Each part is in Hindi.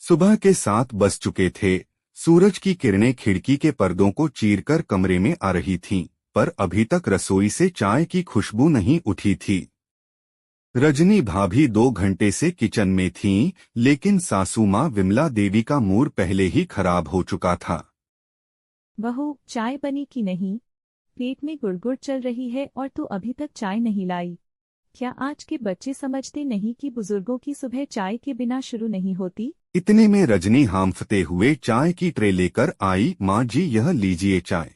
सुबह के 7 बज चुके थे। सूरज की किरणें खिड़की के पर्दों को चीरकर कमरे में आ रही थीं, पर अभी तक रसोई से चाय की खुशबू नहीं उठी थी। रजनी भाभी 2 घंटे से किचन में थीं, लेकिन सासू माँ विमला देवी का मूड पहले ही खराब हो चुका था। बहू, चाय बनी कि नहीं? पेट में गुड़गुड़ चल रही है और तू अभी तक चाय नहीं लाई। क्या आज के बच्चे समझते नहीं कि बुजुर्गों की सुबह चाय के बिना शुरू नहीं होती? इतने में रजनी हांफते हुए चाय की ट्रे लेकर आई। माँ जी, यह लीजिए चाय।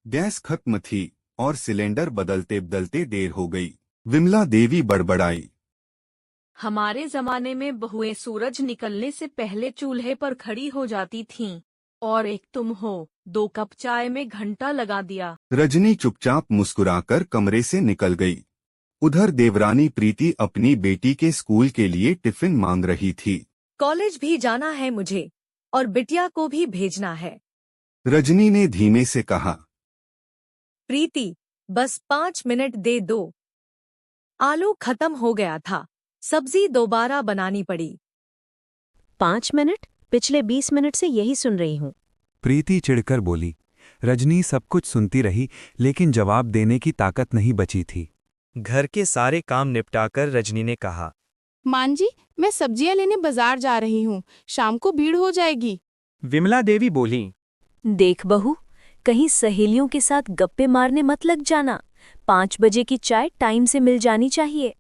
गैस खत्म थी और सिलेंडर बदलते बदलते देर हो गई। विमला देवी बड़बड़ाई। हमारे जमाने में बहुएं सूरज निकलने से पहले चूल्हे पर खड़ी हो जाती थीं, और एक तुम हो, 2 कप चाय में घंटा लगा दिया। रजनी चुपचाप मुस्कुराकर कमरे से निकल गई। उधर देवरानी प्रीति अपनी बेटी के स्कूल के लिए टिफिन मांग रही थी। कॉलेज भी जाना है मुझे, और बिटिया को भी भेजना है। रजनी ने धीमे से कहा। प्रीति, बस 5 मिनट दे दो। आलू खत्म हो गया था, सब्जी दोबारा बनानी पड़ी। 5 मिनट? पिछले 20 मिनट से यही सुन रही हूँ। प्रीति चिढ़कर बोली। रजनी सब कुछ सुनती रही, लेकिन जवाब देने की ताकत नहीं बची थी। घर के सारे काम निपटाकर रजनी ने कहा, मान जी, मैं सब्जियां लेने बाजार जा रही हूँ, शाम को भीड़ हो जाएगी। विमला देवी बोली, देख बहू, कहीं सहेलियों के साथ गप्पे मारने मत लग जाना। 5 बजे की चाय टाइम से मिल जानी चाहिए।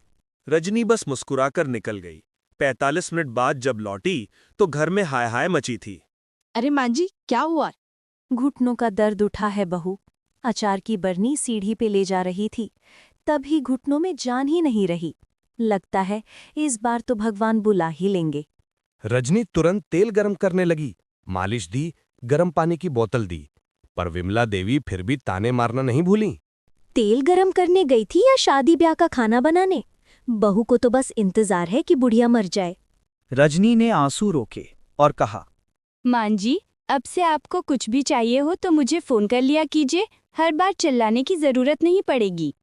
रजनी बस मुस्कुराकर निकल गई। 45 मिनट बाद जब लौटी तो घर में हाय हाय मची थी। अरे मान जी, क्या हुआ? घुटनों का दर्द उठा है बहू। अचार की बरनी सीढ़ी पे ले जा रही थी, तभी घुटनों में जान ही नहीं रही। लगता है इस बार तो भगवान बुला ही लेंगे। रजनी तुरंत तेल गरम करने लगी, मालिश दी, गरम पानी की बोतल दी, पर विमला देवी फिर भी ताने मारना नहीं भूली। तेल गरम करने गई थी या शादी ब्याह का खाना बनाने? बहू को तो बस इंतजार है कि बुढ़िया मर जाए। रजनी ने आंसू रोके और कहा, मान जी, अब से आपको कुछ भी चाहिए हो तो मुझे फोन कर लिया कीजिए, हर बार चिल्लाने की जरूरत नहीं पड़ेगी।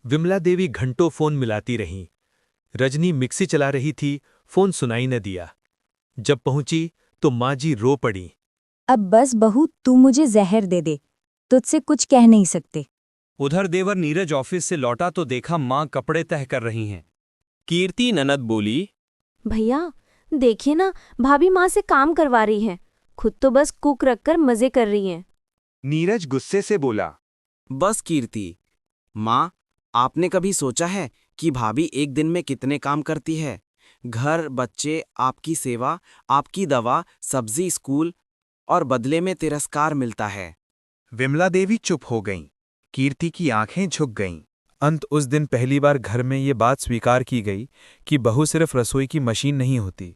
विमला देवी घंटों फोन मिलाती रहीं। रजनी मिक्सी चला रही थी, फोन सुनाई न दिया। जब पहुंची तो माँ जी रो पड़ी। अब बस बहू, तू मुझे जहर दे दे, तुझसे कुछ कह नहीं सकते। उधर देवर नीरज ऑफिस से लौटा तो देखा माँ कपड़े तह कर रही हैं। कीर्ति ननद बोली, भैया देखिए ना, भाभी माँ से काम करवा रही हैं, खुद तो बस कुक रखकर मजे कर रही हैं। नीरज गुस्से से बोला, बस कीर्ति, माँ, आपने कभी सोचा है कि भाभी एक दिन में कितने काम करती है? घर, बच्चे, आपकी सेवा, आपकी दवा, सब्जी, स्कूल, और बदले में तिरस्कार मिलता है। विमला देवी चुप हो गईं। कीर्ति की आंखें झुक गईं। अंत उस दिन पहली बार घर में ये बात स्वीकार की गई कि बहू सिर्फ रसोई की मशीन नहीं होती,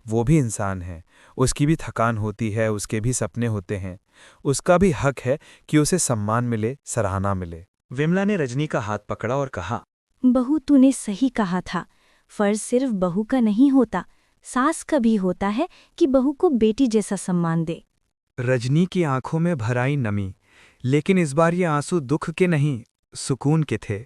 वो भी इंसान है। उसकी भी थकान होती है, उसके भी सपने होते हैं। उसका भी हक है कि उसे सम्मान मिले, सराहना मिले। विमला ने रजनी का हाथ पकड़ा और कहा, बहू, तूने सही कहा था। फर्ज सिर्फ बहू का नहीं होता, सास का भी होता है कि बहू को बेटी जैसा सम्मान दे। रजनी की आंखों में भर आई नमी, लेकिन इस बार ये आंसू दुख के नहीं, सुकून के थे।